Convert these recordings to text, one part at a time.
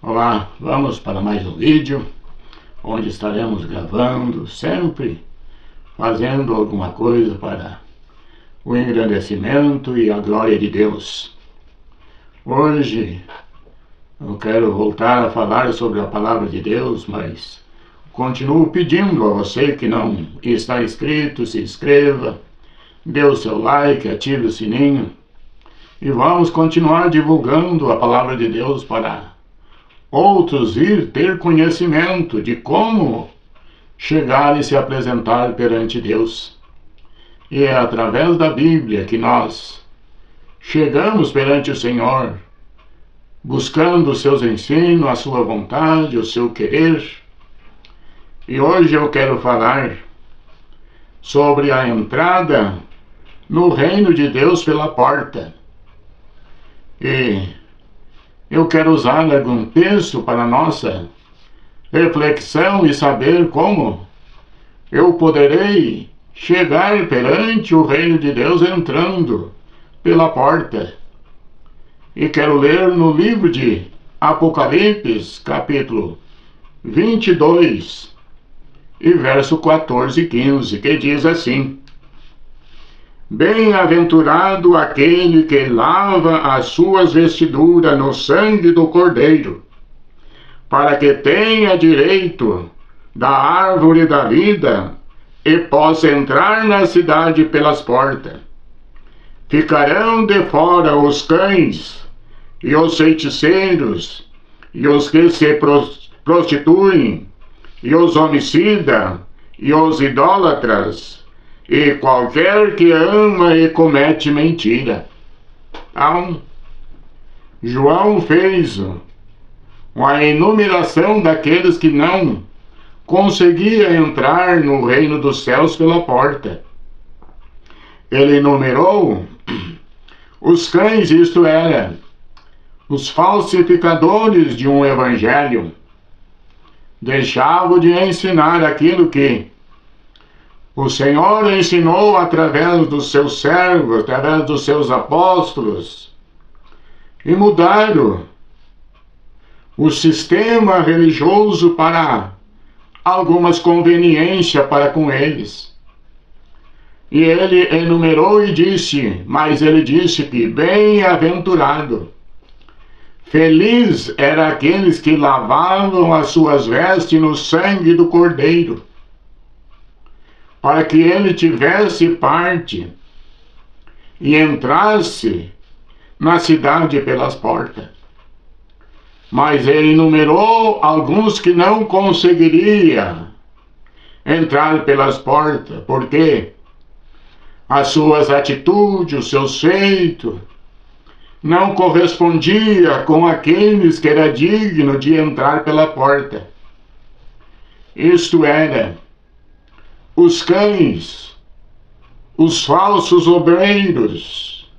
Olá, vamos para mais um vídeo onde estaremos gravando, sempre fazendo alguma coisa para o engrandecimento e a glória de Deus. Hoje eu quero voltar a falar sobre a palavra de Deus, mas continuo pedindo a você que não está inscrito, se inscreva, dê o seu like, ative o sininho e vamos continuar divulgando a palavra de Deus para outros ir ter conhecimento de como chegar e se apresentar perante Deus. E é através da Bíblia que nós chegamos perante o Senhor, buscando os seus ensinos, a sua vontade, o seu querer. E hoje eu quero falar sobre a entrada no reino de Deus pela porta. E eu quero usar algum texto para nossa reflexão e saber como eu poderei chegar perante o reino de Deus entrando pela porta. E quero ler no livro de Apocalipse, capítulo 22, e verso 14 e 15, que diz assim: Bem-aventurado aquele que lava as suas vestiduras no sangue do Cordeiro, para que tenha direito da árvore da vida e possa entrar na cidade pelas portas. Ficarão de fora os cães, e os feiticeiros, e os que se prostituem, e os homicidas, e os idólatras, e qualquer que ama e comete mentira. Então, João fez uma enumeração daqueles que não conseguiam entrar no reino dos céus pela porta. Ele enumerou os cães, isto era, os falsificadores de um evangelho. Deixavam de ensinar aquilo que o Senhor ensinou através dos seus servos, através dos seus apóstolos, e mudaram o sistema religioso para algumas conveniências para com eles. E ele enumerou e disse, mas ele disse que bem-aventurado, feliz era aqueles que lavavam as suas vestes no sangue do Cordeiro, para que ele tivesse parte e entrasse na cidade pelas portas. Mas ele enumerou alguns que não conseguiriam entrar pelas portas, porque as suas atitudes, os seus feitos, não correspondiam com aqueles que era digno de entrar pela porta. Isto era, os cães, os falsos obreiros,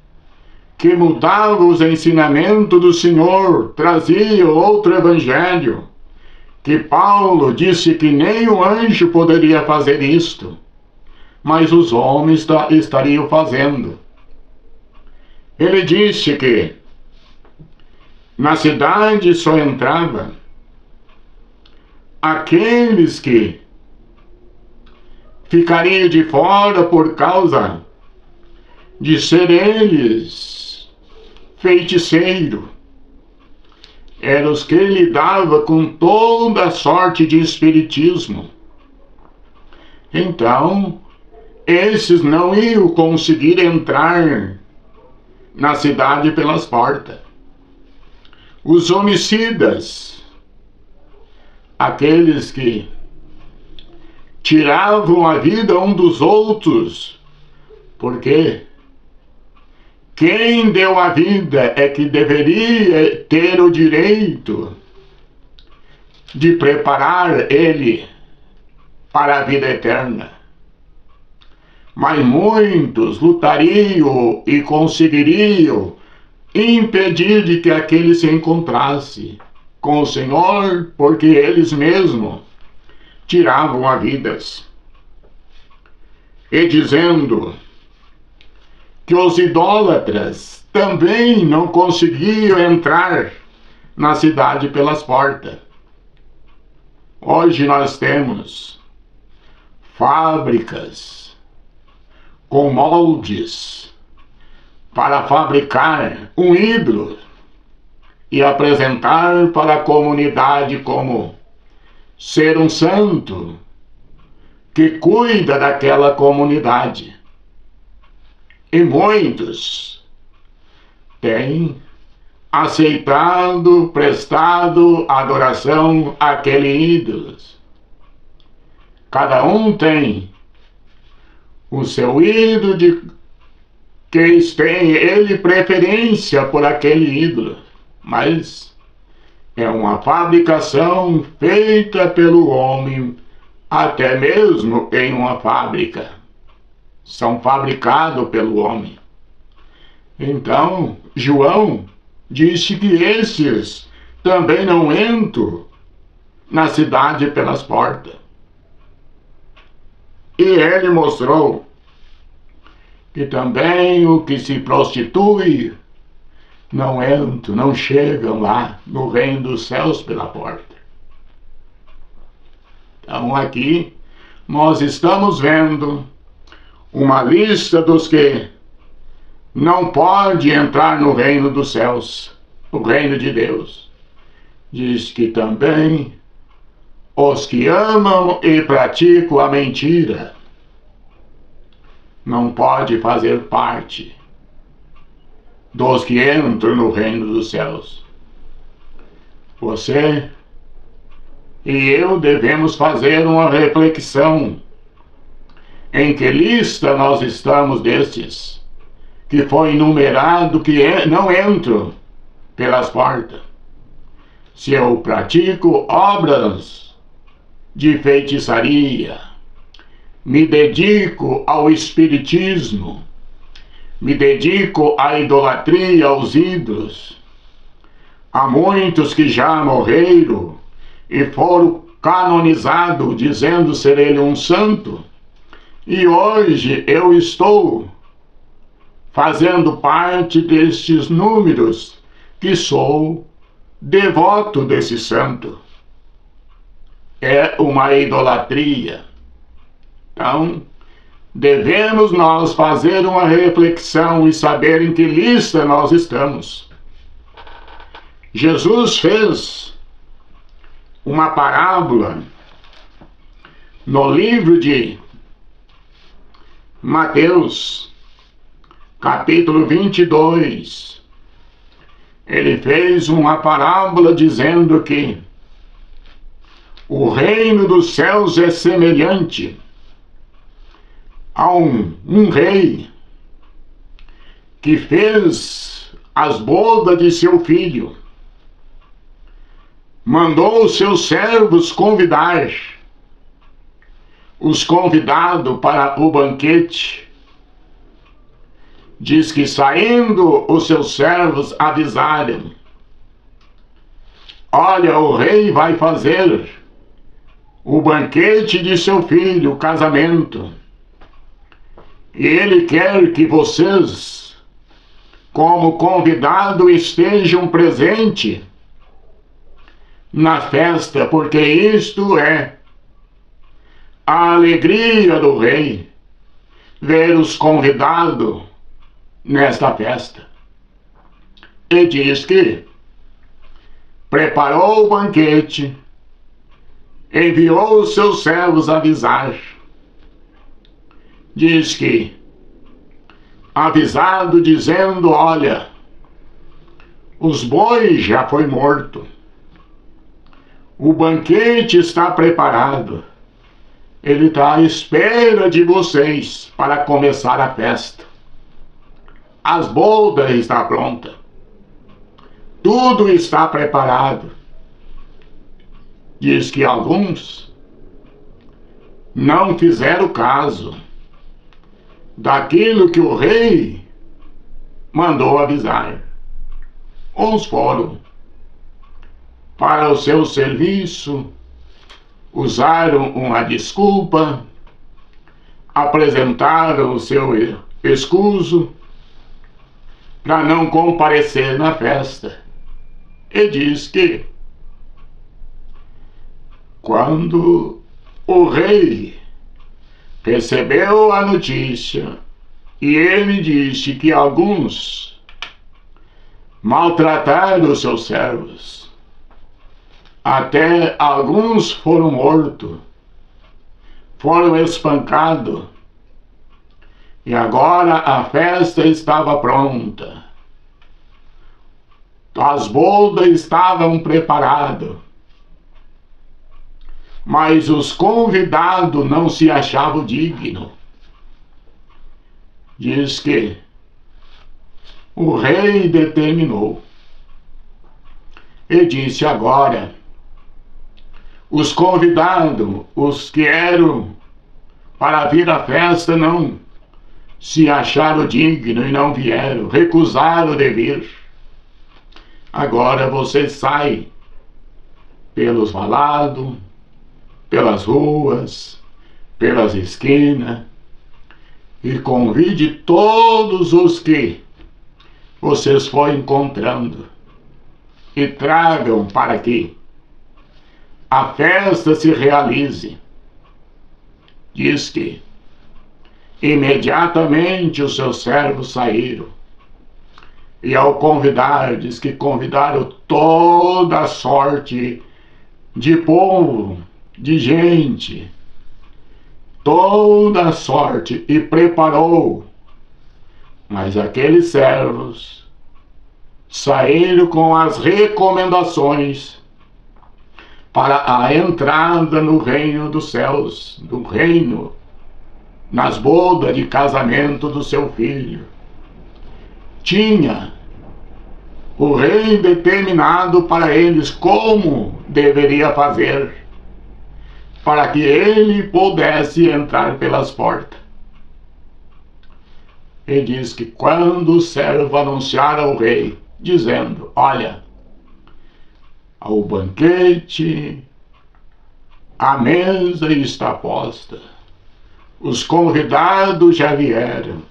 que mudavam os ensinamentos do Senhor, traziam outro evangelho, que Paulo disse que nem o anjo poderia fazer isto, mas os homens estariam fazendo. Ele disse que na cidade só entrava aqueles que ficariam de fora por causa de ser eles feiticeiro. Eram os que lidavam com toda sorte de espiritismo. Então, esses não iam conseguir entrar na cidade pelas portas. Os homicidas, aqueles que tiravam a vida um dos outros, porque quem deu a vida é que deveria ter o direito de preparar ele para a vida eterna. Mas muitos lutariam e conseguiriam impedir de que aquele se encontrasse com o Senhor, porque eles mesmos tiravam a vidas. E dizendo que os idólatras também não conseguiam entrar na cidade pelas portas. Hoje nós temos fábricas com moldes para fabricar um ídolo e apresentar para a comunidade como ser um santo que cuida daquela comunidade. E muitos têm aceitado, prestado adoração àquele ídolo. Cada um tem o seu ídolo de que tem ele preferência por aquele ídolo, mas é uma fabricação feita pelo homem, até mesmo em uma fábrica. São fabricados pelo homem. Então, João disse que esses também não entram na cidade pelas portas. E ele mostrou que também o que se prostitui não entram, não chegam lá no reino dos céus pela porta. Então aqui nós estamos vendo uma lista dos que não pode entrar no reino dos céus, o reino de Deus. Diz que também os que amam e praticam a mentira não pode fazer parte dos que entram no reino dos céus. Você e eu devemos fazer uma reflexão em que lista nós estamos destes que foi enumerado que não entram pelas portas. Se eu pratico obras de feitiçaria, me dedico ao espiritismo, me dedico à idolatria, aos ídolos. Há muitos que já morreram e foram canonizados, dizendo ser ele um santo. E hoje eu estou fazendo parte destes números, que sou devoto desse santo. É uma idolatria. Então, devemos nós fazer uma reflexão e saber em que lista nós estamos. Jesus fez uma parábola no livro de Mateus, capítulo 22. Ele fez uma parábola dizendo que o reino dos céus é semelhante a um rei que fez as bodas de seu filho. Mandou os seus servos convidar os convidados para o banquete. Diz que saindo os seus servos avisaram: olha, o rei vai fazer o banquete de seu filho, o casamento. E ele quer que vocês, como convidado, estejam presentes na festa, porque isto é a alegria do rei, ver os convidados nesta festa. E diz que preparou o banquete, enviou os seus servos avisar. Diz que avisado dizendo: olha, os bois já foi morto, o banquete está preparado, ele está à espera de vocês para começar a festa. As bodas estão prontas, tudo está preparado. Diz que alguns não fizeram caso daquilo que o rei mandou avisar. Uns foram para o seu serviço, usaram uma desculpa, apresentaram o seu escuso para não comparecer na festa. E diz que quando o rei recebeu a notícia e ele disse que alguns maltrataram os seus servos, até alguns foram mortos, foram espancados, e agora a festa estava pronta, as bodas estavam preparadas, mas os convidados não se achavam dignos. Diz que o rei determinou e disse agora: os convidados, os que eram para vir à festa, não se acharam dignos e não vieram, recusaram de vir. Agora você sai pelos valados, pelas ruas, pelas esquinas, e convide todos os que vocês forem encontrando e tragam para que a festa se realize. Diz que imediatamente os seus servos saíram, e ao convidar, diz que convidaram toda sorte de povo, de gente, toda sorte, e preparou. Mas aqueles servos saíram com as recomendações para a entrada no reino dos céus, do reino, nas bodas de casamento do seu filho. Tinha o rei determinado para eles como deveria fazer, para que ele pudesse entrar pelas portas. E diz que quando o servo anunciar ao rei, dizendo: olha, o banquete, a mesa está posta, os convidados já vieram,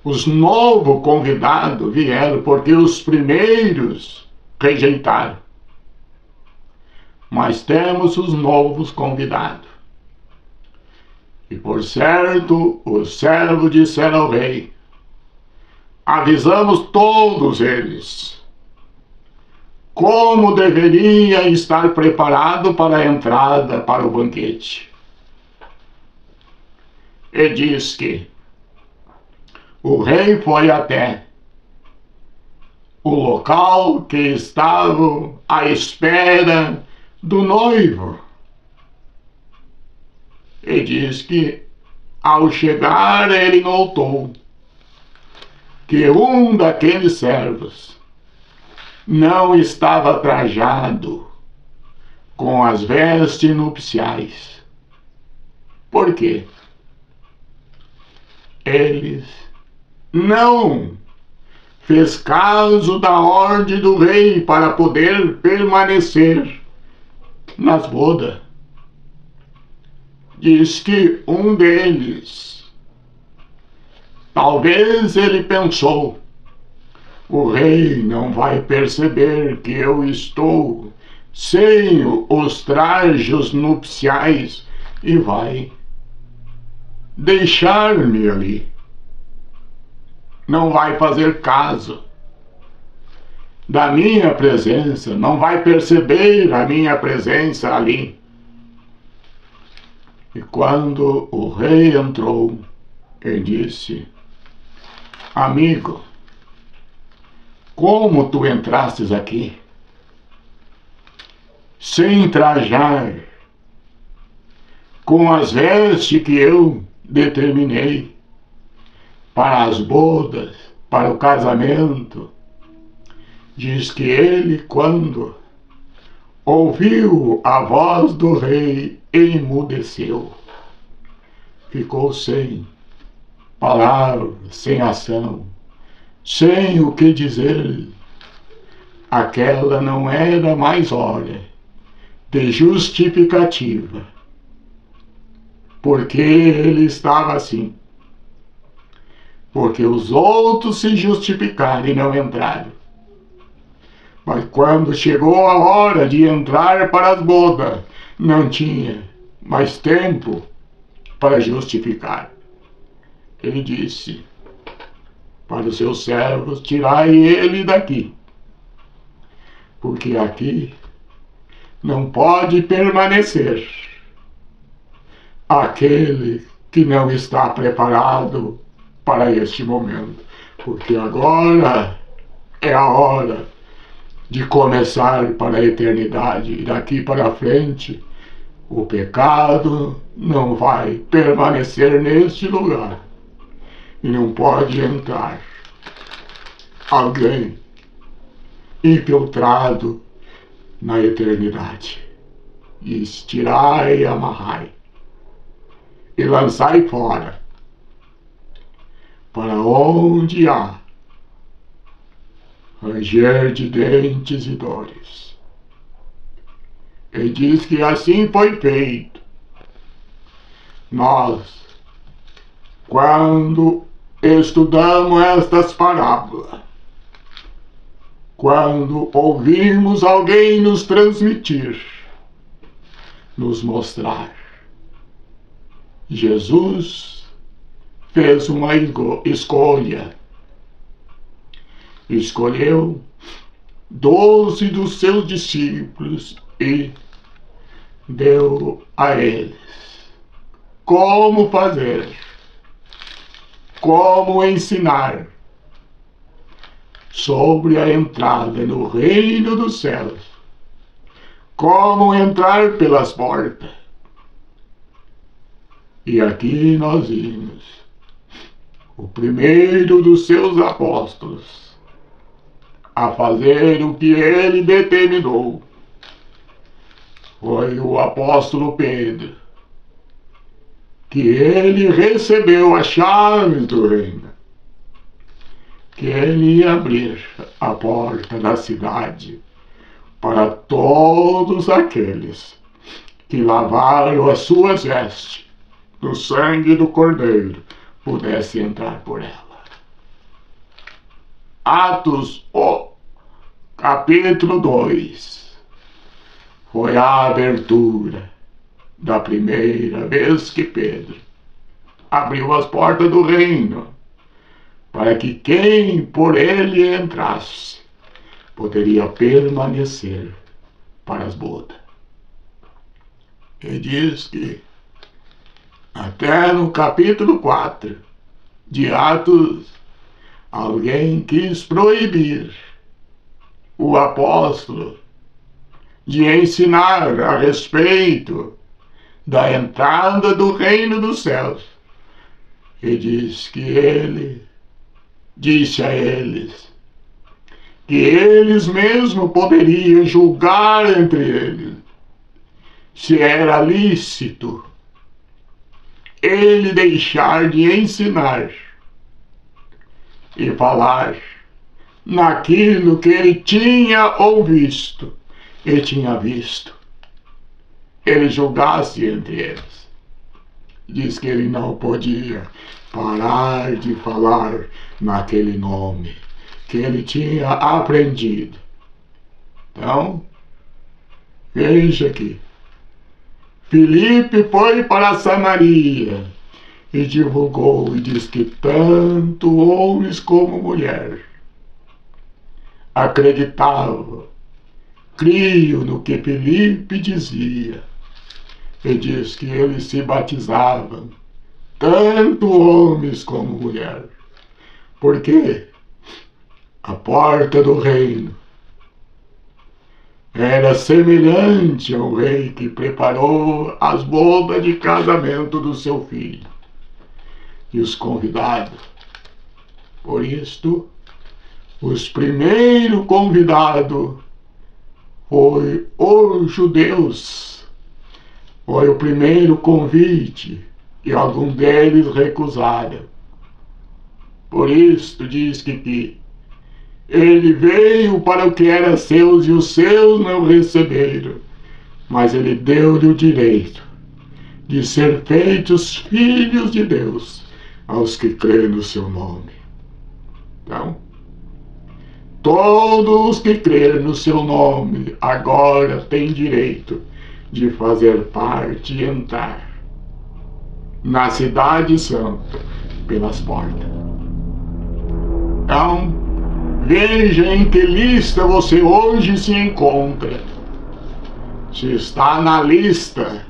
os novos convidados vieram, porque os primeiros rejeitaram, mas temos os novos convidados. E por certo, os servos disseram ao rei: avisamos todos eles como deveria estar preparado para a entrada para o banquete. E diz que o rei foi até o local que estava à espera do noivo. E diz que ao chegar ele notou que um daqueles servos não estava trajado com as vestes nupciais. Por quê? Eles não fez caso da ordem do rei para poder permanecer nas bodas. Diz que um deles, talvez ele pensou: o rei não vai perceber que eu estou sem os trajes nupciais e vai deixar-me ali. Não vai fazer caso da minha presença, não vai perceber a minha presença ali. E quando o rei entrou, ele disse: amigo, como tu entrastes aqui sem trajar, com as vestes que eu determinei para as bodas, para o casamento? Diz que ele, quando ouviu a voz do rei, emudeceu, ficou sem palavras, sem ação, sem o que dizer. Aquela não era mais hora de justificativa, porque ele estava assim, porque os outros se justificaram e não entraram, Mas quando chegou a hora de entrar para as bodas, não tinha mais tempo para justificar. Ele disse para os seus servos: tirai ele daqui, porque aqui não pode permanecer aquele que não está preparado para este momento, porque agora é a hora de começar para a eternidade, e daqui para frente o pecado não vai permanecer neste lugar e não pode entrar alguém infiltrado na eternidade. E tirai e amarrai e lançai fora, para onde há ranger de dentes e dores. E diz que assim foi feito. Nós, quando estudamos estas parábolas, quando ouvimos alguém nos transmitir, nos mostrar, Jesus fez uma escolha. Escolheu 12 dos seus discípulos e deu a eles como fazer, como ensinar sobre a entrada no reino dos céus, como entrar pelas portas. E aqui nós vimos o primeiro dos seus apóstolos a fazer o que ele determinou. Foi o apóstolo Pedro, que ele recebeu a chave do reino, que ele ia abrir a porta da cidade para todos aqueles que lavaram as suas vestes no sangue do Cordeiro pudessem entrar por ela. Atos, capítulo 2, foi a abertura da primeira vez que Pedro abriu as portas do reino, para que quem por ele entrasse poderia permanecer para as bodas. E diz que até no capítulo 4 de Atos, alguém quis proibir o apóstolo de ensinar a respeito da entrada do reino dos céus. E diz que ele disse a eles que eles mesmos poderiam julgar entre eles se era lícito ele deixar de ensinar e falar naquilo que ele tinha ouvido e tinha visto. Ele julgasse entre eles. Diz que ele não podia parar de falar naquele nome que ele tinha aprendido. Então, veja aqui. Filipe foi para Samaria e divulgou, e diz que tanto homens como mulher acreditavam, criam no que Filipe dizia, e diz que eles se batizavam, tanto homens como mulher, porque a porta do reino era semelhante ao rei que preparou as bodas de casamento do seu filho e os convidados. Por isto, os primeiros convidados foi os judeus. Foi o primeiro convite e alguns deles recusaram. Por isto diz que ele veio para o que era seus e os seus não receberam, mas ele deu-lhe o direito de ser feitos filhos de Deus aos que creem no seu nome. Então, Todos que crerem no seu nome agora têm direito de fazer parte e entrar na cidade santa pelas portas. Então, veja em que lista você hoje se encontra. Se está na lista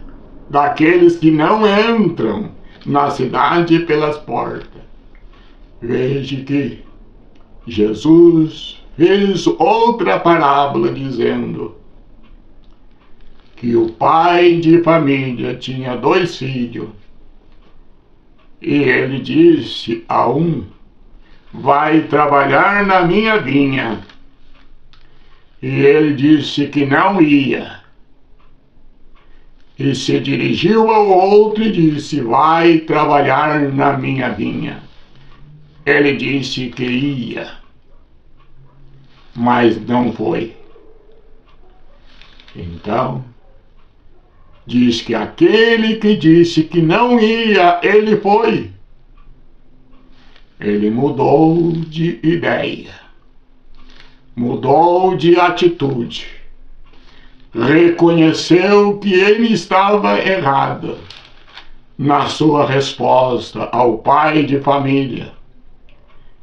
daqueles que não entram na cidade pelas portas, veja que Jesus fez outra parábola dizendo que o pai de família tinha 2 filhos e ele disse a um: vai trabalhar na minha vinha. E ele disse que não ia. E se dirigiu ao outro e disse: vai trabalhar na minha vinha. Ele disse que ia, mas não foi. Então, diz que aquele que disse que não ia, ele foi. Ele mudou de ideia, mudou de atitude, reconheceu que ele estava errado na sua resposta ao pai de família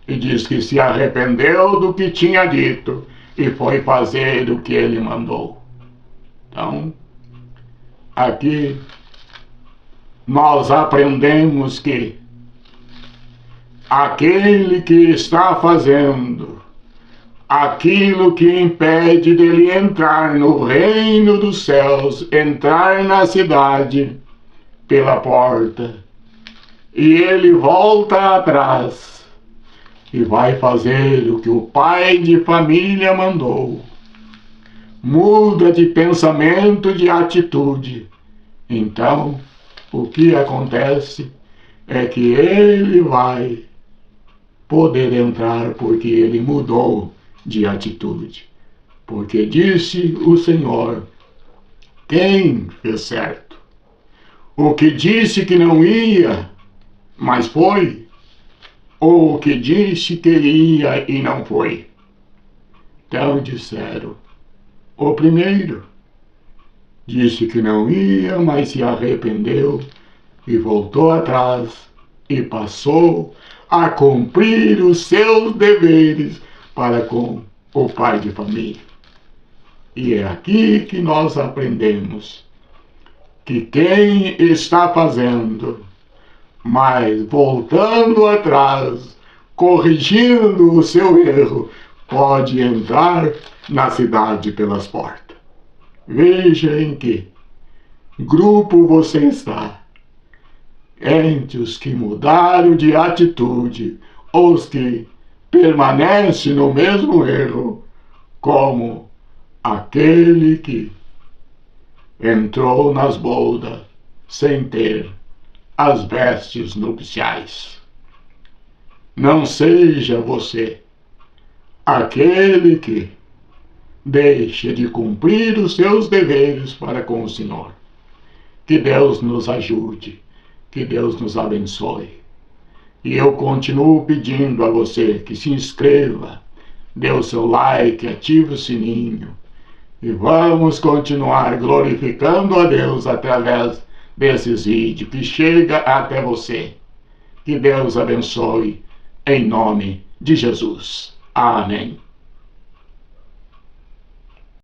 e diz que se arrependeu do que tinha dito e foi fazer o que ele mandou. Então, aqui nós aprendemos que aquele que está fazendo aquilo que impede dele entrar no reino dos céus, entrar na cidade pela porta, e ele volta atrás e vai fazer o que o pai de família mandou, muda de pensamento, de atitude, então o que acontece é que ele vai poder entrar porque ele mudou de atitude. Porque disse o Senhor: quem fez certo? O que disse que não ia, mas foi? Ou o que disse que ia e não foi? Então disseram: o primeiro disse que não ia, mas se arrependeu e voltou atrás e passou a cumprir os seus deveres para com o pai de família. E é aqui que nós aprendemos que quem está fazendo, mas voltando atrás, corrigindo o seu erro, pode entrar na cidade pelas portas. Veja em que grupo você está. Entre os que mudaram de atitude, ou os que permanecem no mesmo erro, como aquele que entrou nas bodas sem ter as vestes nupciais. Não seja você aquele que deixa de cumprir os seus deveres para com o Senhor. Que Deus nos ajude. Que Deus nos abençoe. E eu continuo pedindo a você que se inscreva, dê o seu like, ative o sininho. E vamos continuar glorificando a Deus através desses vídeos que chega até você. Que Deus abençoe em nome de Jesus. Amém.